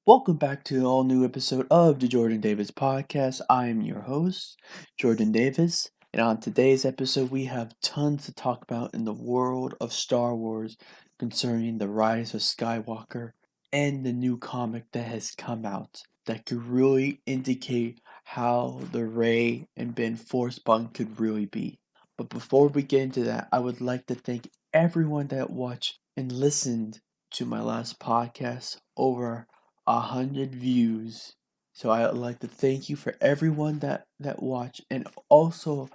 Welcome back to an all new episode of the Jordan Davis Podcast. I am your host, Jordan Davis, and on today's episode, we have tons to talk about in the world of Star Wars concerning the Rise of Skywalker and the new comic that has come out that could really indicate how the Rey and Ben Force bond could really be. But before we get into that, I would like to thank everyone that watched and listened to my last podcast. Over 100 views. So I would like to thank you for everyone that watched, and also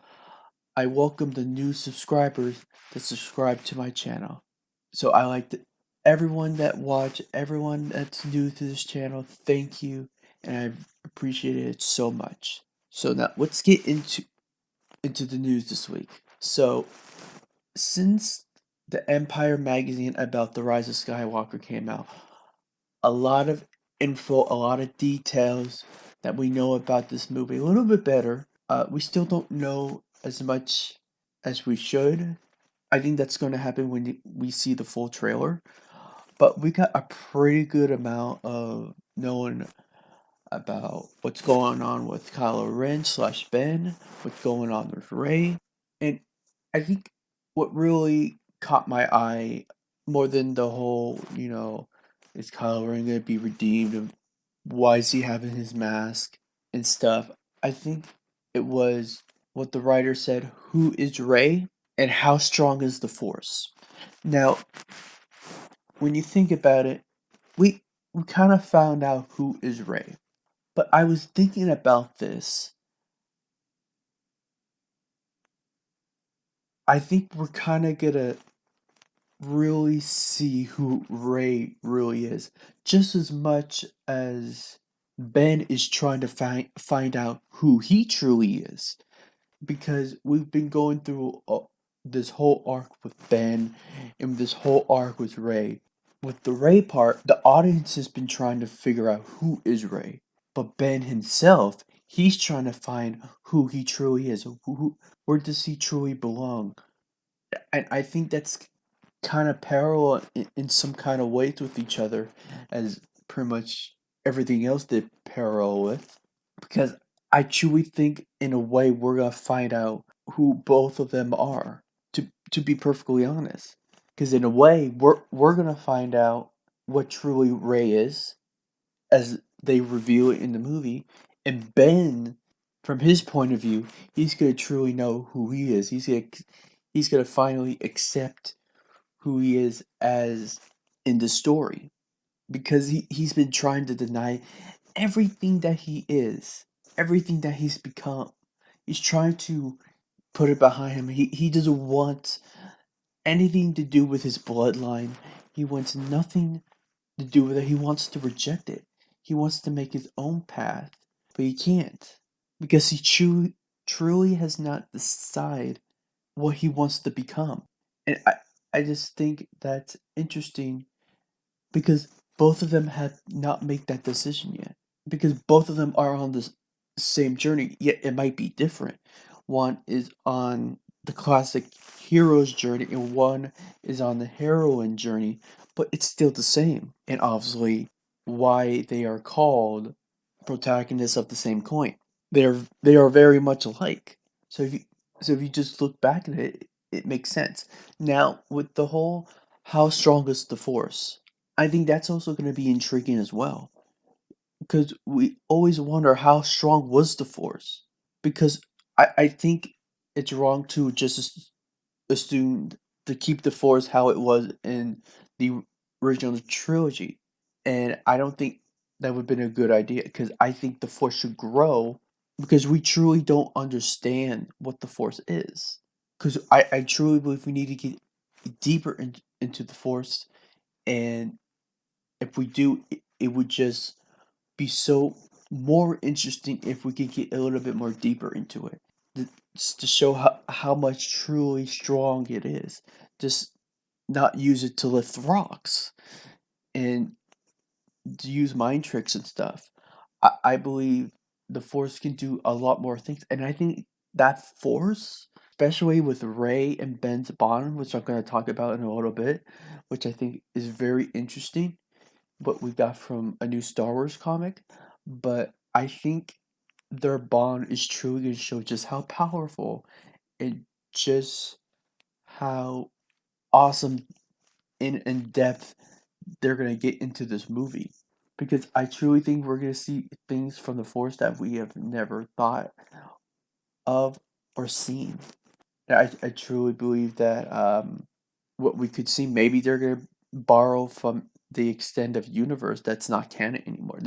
I welcome the new subscribers to subscribe to my channel. So I like to everyone that watch, everyone that's new to this channel, thank you, and I appreciate it so much. So now let's get into the news this week. So since the Empire magazine about the Rise of Skywalker came out, a lot of info, a lot of details that we know about this movie a little bit better. We still don't know as much as we should. I think that's going to happen when we see the full trailer. But we got a pretty good amount of knowing about what's going on with Kylo Ren slash Ben, what's going on with Rey. And I think what really caught my eye more than the whole, is Kylo Ren gonna be redeemed and why is he having his mask and stuff. I think it was what the writer said, who is Rey and how strong is the Force? Now, when you think about it, we we kind of found out who is Rey. But I was thinking about this. I think we're kind of gonna really see who Rey really is, just as much as Ben is trying to find out who he truly is. Because we've been going through this whole arc with Ben and this whole arc with Rey. With the Rey part, the audience has been trying to figure out who is Rey. But Ben himself, he's trying to find who he truly is. Where does he truly belong? And I think that's kind of parallel in some kind of ways with each other, as pretty much everything else did parallel with. Because I truly think, in a way, we're gonna find out who both of them are. To be perfectly honest, because in a way, we're gonna find out what truly Rey is, as they reveal it in the movie, and Ben, from his point of view, he's gonna truly know who he is. He's gonna finally accept who he is as in the story, because he's been trying to deny everything that he is, everything that he's become. He's trying to put it behind him. He doesn't want anything to do with his bloodline. He wants nothing to do with it. He wants to reject it. He wants to make his own path, but he can't, because he truly has not decided what he wants to become. And I just think that's interesting, because both of them have not made that decision yet. Because both of them are on the same journey, yet it might be different. One is on the classic hero's journey, and one is on the heroine journey, but it's still the same. And obviously, why they are called protagonists of the same coin. They are very much alike. So if you just look back at it, it makes sense. Now, with the whole how strong is the force, I think that's also going to be intriguing as well, because we always wonder how strong was the force. Because I think it's wrong to just assume to keep the force how it was in the original trilogy, and I don't think that would have been a good idea, because I think the force should grow, because we truly don't understand what the force is. Because I truly believe we need to get deeper into the force, and if we do, it would just be so more interesting if we could get a little bit more deeper into it. Just to show how much truly strong it is. Just not use it to lift rocks and to use mind tricks and stuff. I believe the Force can do a lot more things, and I think that Force, especially with Rey and Ben's bond, which I'm going to talk about in a little bit, which I think is very interesting, what we got from a new Star Wars comic, but I think their bond is truly going to show just how powerful and just how awesome and in depth they're going to get into this movie. Because I truly think we're going to see things from the Force that we have never thought of or seen. I truly believe that what we could see, maybe they're going to borrow from the extended universe that's not canon anymore.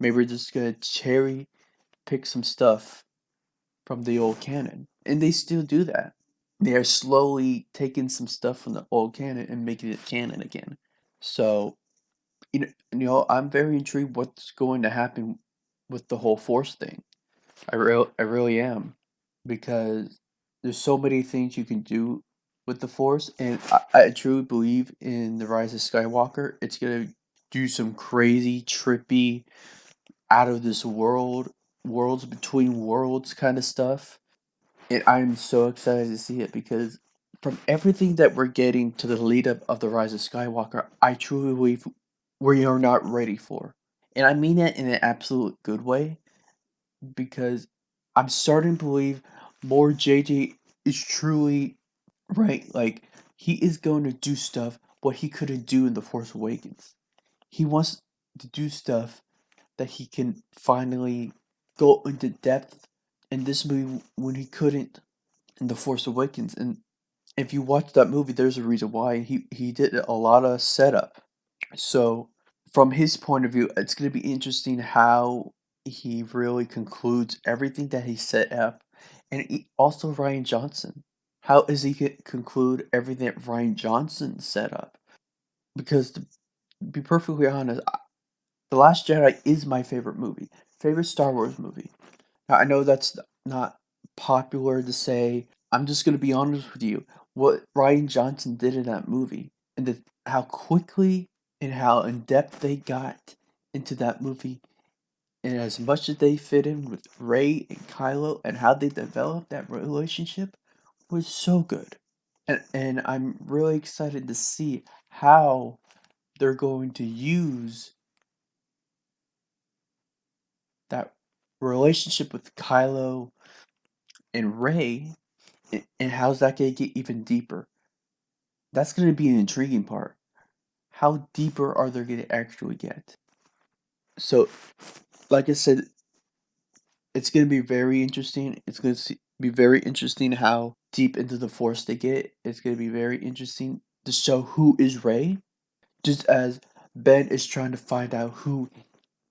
Maybe we're just going to cherry pick some stuff from the old canon. And they still do that. They are slowly taking some stuff from the old canon and making it canon again. So, I'm very intrigued what's going to happen with the whole Force thing. I really am, because there's so many things you can do with the Force, and I truly believe in the Rise of Skywalker. It's gonna do some crazy, trippy, out of this worlds between worlds kind of stuff. And I'm so excited to see it because from everything that we're getting to the lead up of the Rise of Skywalker, I truly believe we are not ready for. And I mean that in an absolute good way because I'm starting to believe more JJ is truly right. Like, he is going to do stuff what he couldn't do in The Force Awakens. He wants to do stuff that he can finally go into depth in this movie when he couldn't in The Force Awakens. And if you watch that movie, there's a reason why he did a lot of setup. So from his point of view, it's going to be interesting how he really concludes everything that he set up, and also Ryan Johnson. How is he going to conclude everything that Ryan Johnson set up? Because to be perfectly honest, The Last Jedi is my favorite Star Wars movie. Now, I know that's not popular to say. I'm just gonna be honest with you. What Ryan Johnson did in that movie, and how quickly and how in depth they got into that movie, and as much as they fit in with Rey and Kylo, and how they developed that relationship, was so good. And I'm really excited to see how they're going to use that relationship with Kylo and Rey, and how's that going to get even deeper? That's going to be an intriguing part. How deeper are they going to actually get? So, like I said, it's going to be very interesting. It's going to be very interesting how deep into the Force they get. It's going to be very interesting to show who is Rey, just as Ben is trying to find out who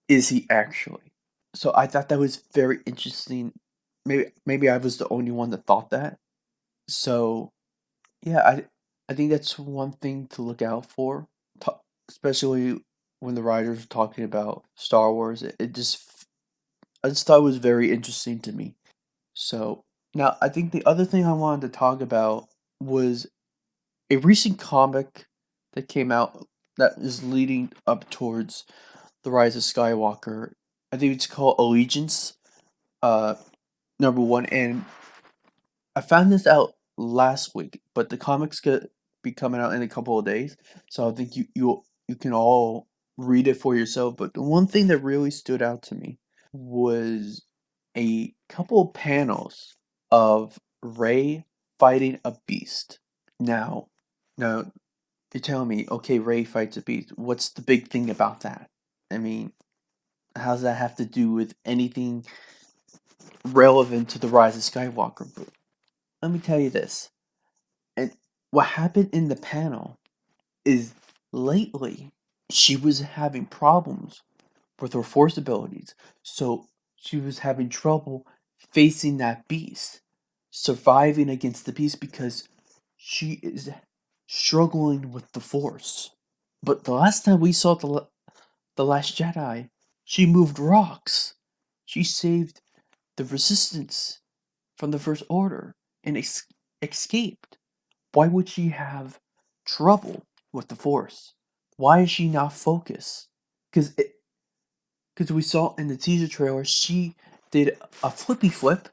is he actually. So I thought that was very interesting. Maybe I was the only one that thought that. So yeah, I think that's one thing to look out for, especially when the writers are talking about Star Wars. I just thought it was very interesting to me. So now I think the other thing I wanted to talk about was a recent comic that came out that is leading up towards the Rise of Skywalker. I think it's called Allegiance, uh, number one, and I found this out last week, but the comics gonna be coming out in a couple of days, so I think you can all read it for yourself. But the one thing that really stood out to me was a couple panels of Rey fighting a beast. Now, you're telling me, okay, Rey fights a beast. What's the big thing about that? I mean, how does that have to do with anything relevant to the Rise of Skywalker? But let me tell you this. And what happened in the panel is lately she was having problems with her force abilities. So she was having trouble facing that beast, surviving against the beast because she is struggling with the force. But the last time we saw the Last Jedi, she moved rocks. She saved the resistance from the First Order and escaped. Why would she have trouble with the Force? Why is she not focused? Because we saw in the teaser trailer she did a flippy flip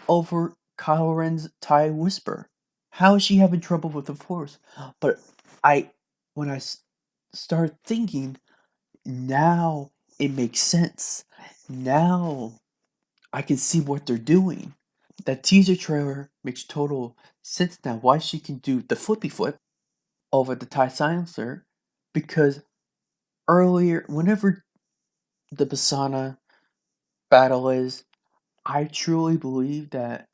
over Kylo Ren's TIE Whisper. How is she having trouble with the Force? But I, when I started thinking, now it makes sense. Now I can see what they're doing. That teaser trailer makes total sense now. Why she can do the flippy flip over the TIE silencer, because earlier, whenever the Basana battle is, I truly believe that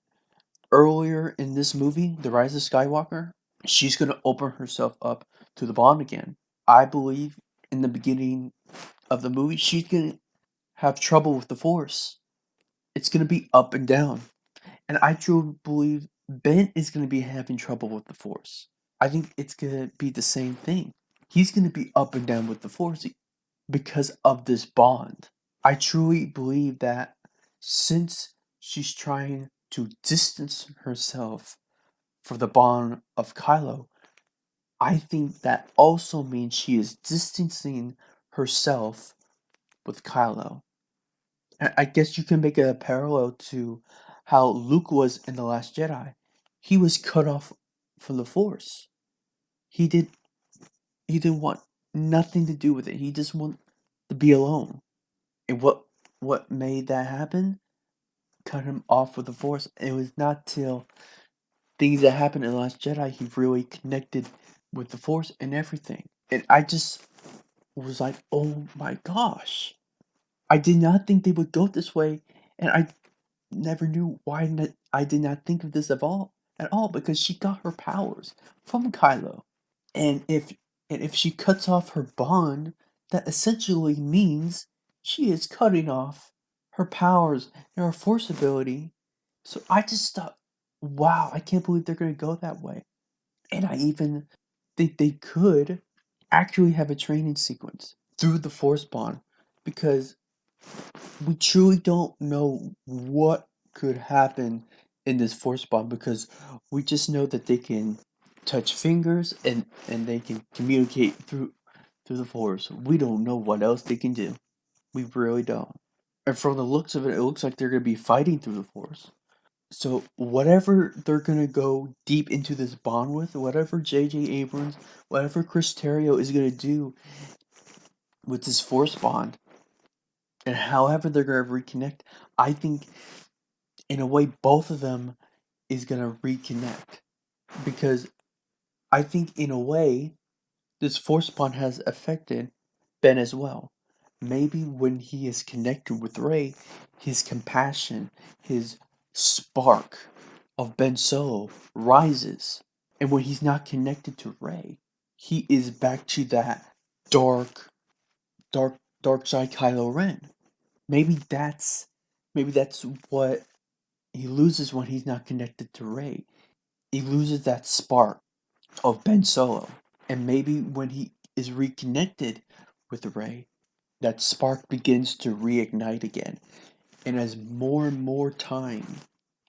earlier in this movie, The Rise of Skywalker, she's gonna open herself up to the Bond again. I believe in the beginning of the movie, she's gonna have trouble with the Force. It's gonna be up and down. And I truly believe Ben is gonna be having trouble with the Force. I think it's gonna be the same thing. He's gonna be up and down with the Force because of this bond. I truly believe that since she's trying to distance herself from the bond of Kylo, I think that also means she is distancing herself with Kylo. I guess you can make a parallel to how Luke was in The Last Jedi. He was cut off from the Force. He did he didn't want nothing to do with it. He just wanted to be alone. And what made that happen? Cut him off with the Force. It was not till things that happened in The Last Jedi he really connected with the Force and everything. And I just was like, oh my gosh. I did not think they would go this way, and I never knew why I did not think of this at all, because she got her powers from Kylo. And if she cuts off her bond, that essentially means she is cutting off her powers and her force ability. So I just thought, wow, I can't believe they're gonna go that way. And I even think they could actually have a training sequence through the force bond, because we truly don't know what could happen in this force bond, because we just know that they can touch fingers and they can communicate through the force. We don't know what else they can do. We really don't. And from the looks of it, it looks like they're going to be fighting through the force. So whatever they're going to go deep into this bond with, whatever J.J. Abrams, whatever Chris Terrio is going to do with this force bond, and however they're going to reconnect, I think in a way both of them is going to reconnect, because I think in a way this force bond has affected Ben as well. Maybe when he is connected with Rey, his compassion, his spark of Ben Solo rises. And when he's not connected to Rey, he is back to that dark, dark side Kylo Ren. Maybe that's what he loses when he's not connected to Rey. He loses that spark of Ben Solo. And maybe when he is reconnected with Rey, that spark begins to reignite again. And as more and more time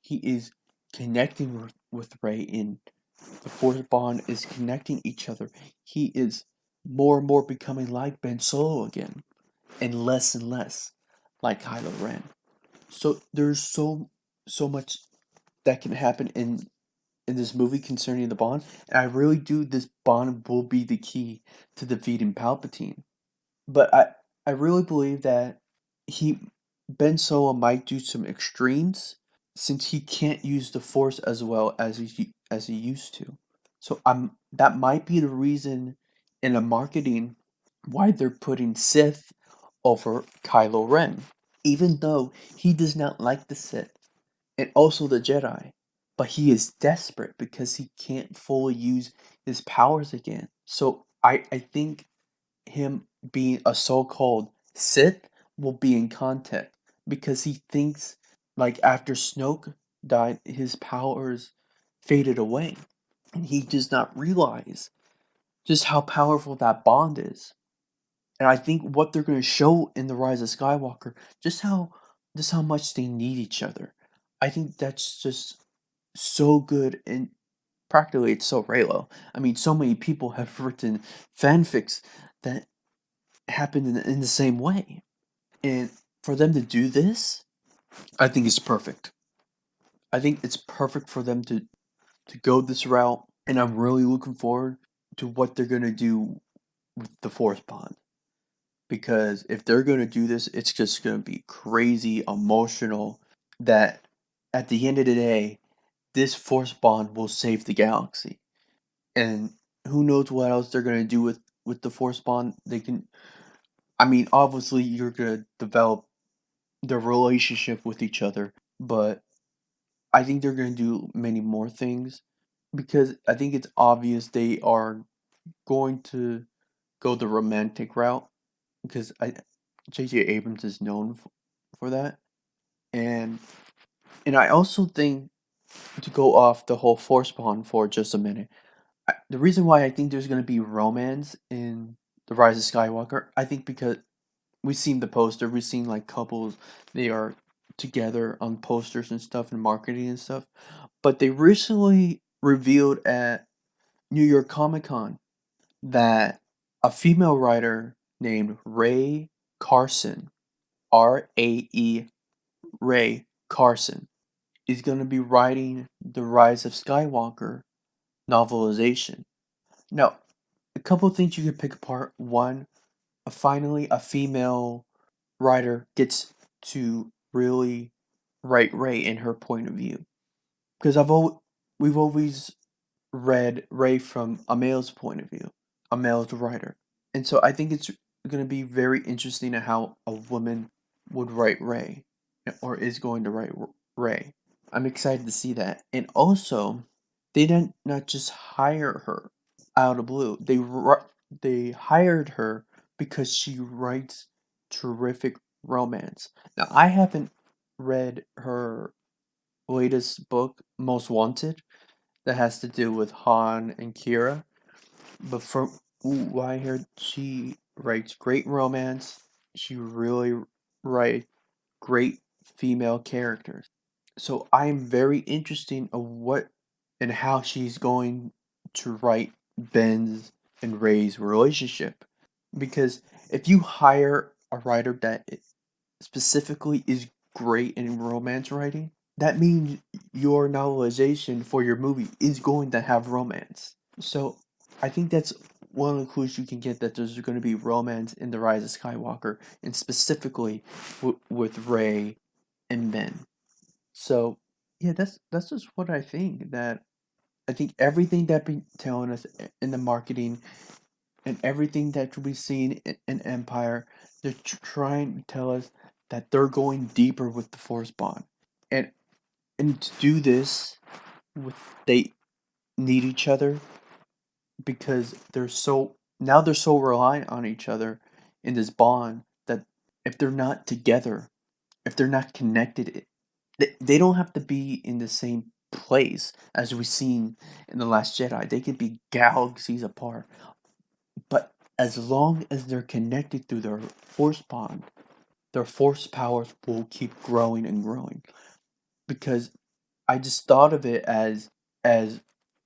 he is connecting with Rey, and the Force bond is connecting each other, he is more and more becoming like Ben Solo again, and less like Kylo Ren. So there's so much that can happen in this movie concerning the bond, and I really do this bond will be the key to defeating Palpatine. But I really believe that he Ben Solo might do some extremes, since he can't use the Force as well as he used to. So that might be the reason in the marketing why they're putting Sith over Kylo Ren, even though he does not like the Sith and also the Jedi. But he is desperate because he can't fully use his powers again. So I think him being a so-called Sith will be in context, because he thinks, like, after Snoke died, his powers faded away, and he does not realize just how powerful that bond is. And I think what they're going to show in the Rise of Skywalker, just how much they need each other. I think that's just so good, and practically it's so Reylo. I mean, so many people have written fanfics that happen in the same way. And for them to do this, I think it's perfect. I think it's perfect for them to go this route, and I'm really looking forward to what they're gonna do with the Force Bond. because if they're gonna do this, it's just gonna be crazy emotional. That at the end of the day, this force bond will save the galaxy, and who knows what else they're gonna do with the force bond. They can. I mean, obviously, you're gonna develop their relationship with each other, but I think they're gonna do many more things because I think it's obvious they are going to go the romantic route because I J.J. Abrams is known for that, and I also think, to go off the whole force bond for just a minute, the reason why I think there's gonna be romance in the Rise of Skywalker, I think because we've seen the poster, we've seen like couples, they are together on posters and stuff and marketing and stuff, but they recently revealed at New York Comic Con that a female writer named Ray Carson, Rae Ray Carson, is going to be writing the Rise of Skywalker novelization. Now, a couple of things you could pick apart. One, finally, a female writer gets to really write Ray in her point of view. Because we've always read Ray from a male's point of view, a male's writer. And so I think it's going to be very interesting at how a woman would write Ray, or is going to write Ray. I'm excited to see that. And also, they didn't not just hire her out of blue. They hired her because she writes terrific romance. Now, I haven't read her latest book, Most Wanted, that has to do with Han and Kira. But from what I heard, she writes great romance. She really writes great female characters. So I'm very interested in what and how she's going to write Ben's and Rey's relationship. Because if you hire a writer that specifically is great in romance writing, that means your novelization for your movie is going to have romance. So I think that's one of the clues you can get, that there's going to be romance in The Rise of Skywalker, and specifically with Rey and Ben. So yeah, that's just what I think. That I think everything that been telling us in the marketing and everything that we've seen in Empire, they're trying to tell us that they're going deeper with the Force bond, and to do this, with they need each other because they're so reliant on each other in this bond that if they're not together, if they're not connected, they don't have to be in the same place as we've seen in The Last Jedi. They can be galaxies apart. But as long as they're connected through their force bond, their force powers will keep growing and growing. Because I just thought of it as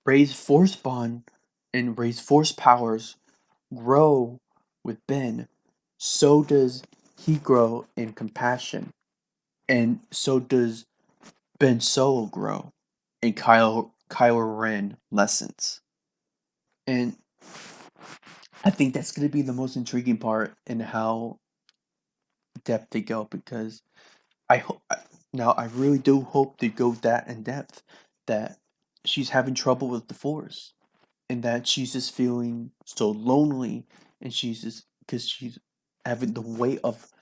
Rey's force bond and Rey's force powers grow with Ben, so does he grow in compassion. And so does Ben Solo grow in Kylo Ren lessons. And I think that's going to be the most intriguing part in how depth they go, because I hope now I really do hope they go that in depth, that she's having trouble with the Force, and that she's just feeling so lonely, and she's just because she's having the weight of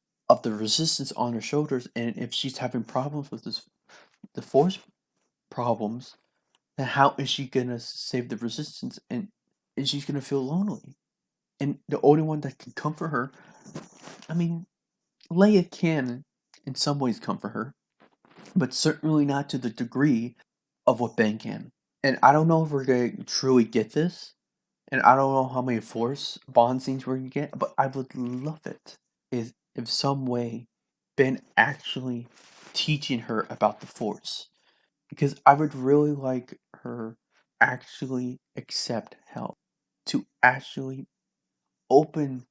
the resistance on her shoulders, and if she's having problems with the Force problems, then how is she gonna save the resistance, and she's gonna feel lonely, and the only one that can comfort her, I mean, Leia can in some ways comfort her, but certainly not to the degree of what Ben can. And I don't know if we're gonna truly get this, and I don't know how many Force bond scenes we're gonna get, but I would love it if some way Ben actually teaching her about the Force, because I would really like her actually accept help, to actually open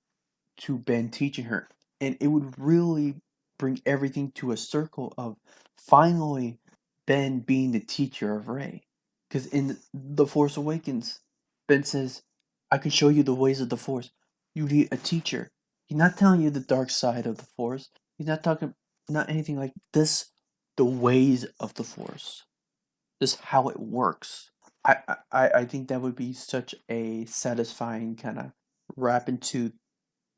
to Ben teaching her, and it would really bring everything to a circle of finally Ben being the teacher of Rey. Because in The Force Awakens, Ben says, "I can show you the ways of the Force. You need a teacher." He's not telling you the dark side of the Force. He's not talking, not anything like this. The ways of the Force, just how it works. I think that would be such a satisfying kind of wrap into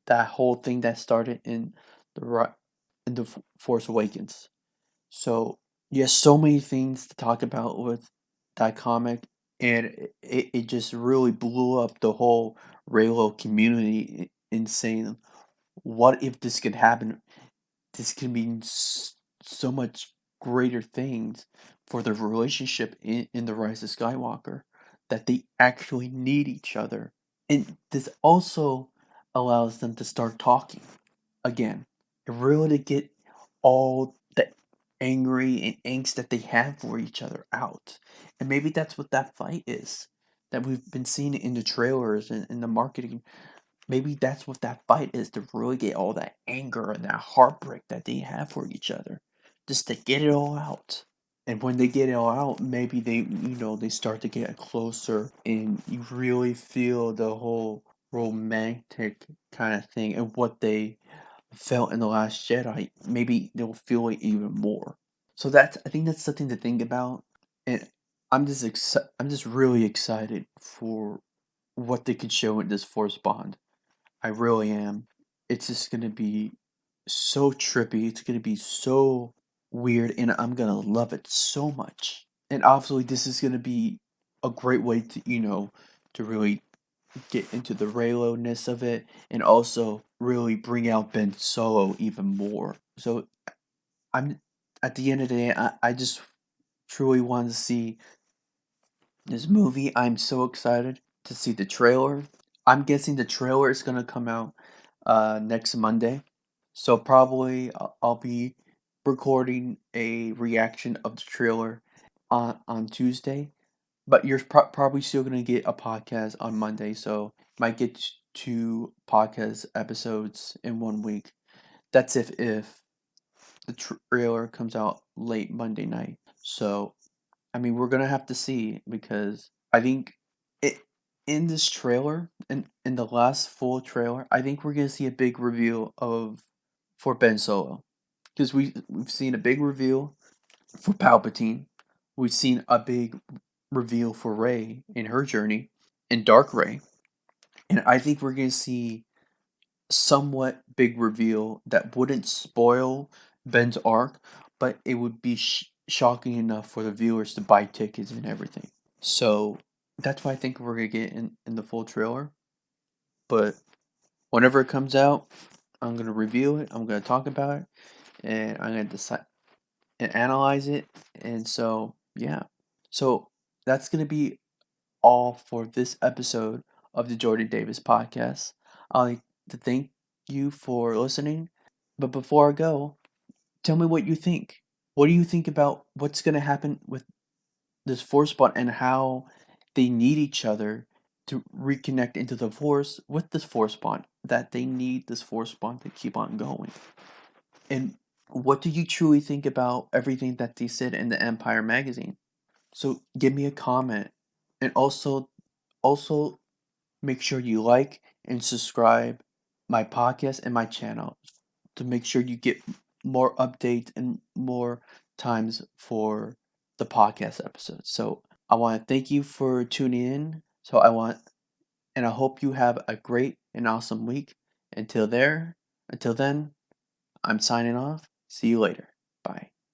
that whole thing that started in the Force Awakens. So yes, so many things to talk about with that comic, and it just really blew up the whole Reylo community in saying, what if this could happen? This could mean so much greater things for the relationship in the Rise of Skywalker, that they actually need each other. And this also allows them to start talking again, and really to get all the angry and angst that they have for each other out. And maybe that's what that fight is that we've been seeing in the trailers and in the marketing. Maybe that's what that fight is, to really get all that anger and that heartbreak that they have for each other, just to get it all out. And when they get it all out, maybe they start to get closer, and you really feel the whole romantic kind of thing and what they felt in the Last Jedi. Maybe they'll feel it even more. So I think that's something to think about, and I'm just really excited for what they could show in this Force Bond. I really am. It's just gonna be so trippy. It's gonna be so weird, and I'm gonna love it so much. And obviously, this is gonna be a great way to to really get into the Reylo ness of it, and also really bring out Ben Solo even more. So I'm at the end of the day, I just truly want to see this movie. I'm so excited to see the trailer. I'm guessing the trailer is gonna come out next Monday. So probably I'll be recording a reaction of the trailer on Tuesday. But you're probably still gonna get a podcast on Monday, so might get two podcast episodes in 1 week. That's if the trailer comes out late Monday night. So I mean, we're gonna have to see, because I think it in this trailer, in the last full trailer, I think we're gonna see a big reveal of for Ben Solo, because we've seen a big reveal for Palpatine, we've seen a big reveal for Rey in her journey, in Dark Rey, and I think we're gonna see somewhat big reveal that wouldn't spoil Ben's arc, but it would be shocking enough for the viewers to buy tickets and everything. So that's what I think we're gonna get in the full trailer. But whenever it comes out, I'm gonna review it. I'm gonna talk about it, and I'm gonna decide and analyze it. And so yeah, so that's gonna be all for this episode of the Jordan Davis podcast. I'd like to thank you for listening. But before I go, tell me what you think. What do you think about what's going to happen with this Force bond, and how they need each other to reconnect into the Force with this Force bond? That they need this Force bond to keep on going. And what do you truly think about everything that they said in the Empire magazine? So give me a comment. And also make sure you like and subscribe my podcast and my channel to make sure you get more updates and more times for the podcast episodes. So I want to thank you for tuning in. And I hope you have a great and awesome week. Until then, I'm signing off. See you later. Bye.